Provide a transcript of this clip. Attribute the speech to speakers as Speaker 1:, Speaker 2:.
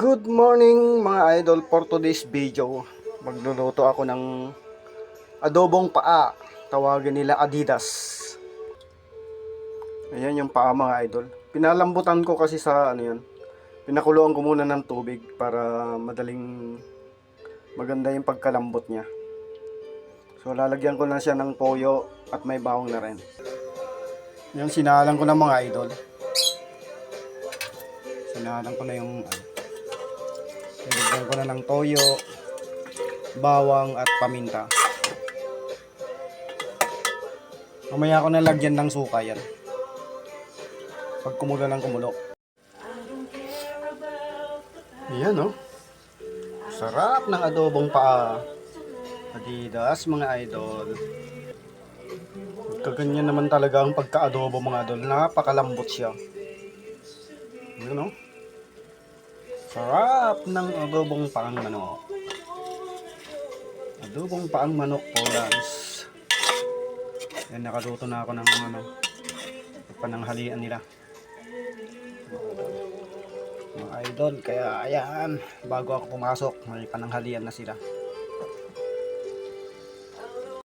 Speaker 1: Good morning mga idol, for today's video magluluto ako ng adobong paa, tawagin nila Adidas. Ayan yung paa mga idol, pinalambutan ko kasi sa ano yun, pinakuluan ko muna ng tubig para madaling maganda yung pagkalambot niya. So lalagyan ko na siya ng toyo at may bawang na rin. Yung sinalang ko na mga idol, sinalang ko na yung nilagyan ko na ng toyo, bawang at paminta. Mamaya ko na lagyan ng suka yan pag kumulo ng kumulo. Ayan oh, sarap ng adobong paa Adidas mga idol. Kaganyan naman talaga ang pagka-adobo mga idol, napakalambot siya. Ayan oh, sarap ng adobong paang manok. Adobong paang manok Polans. Yan, nakaluto na ako ng pananghalian nila mga idol. Kaya ayan, bago ako pumasok may pananghalian na sila.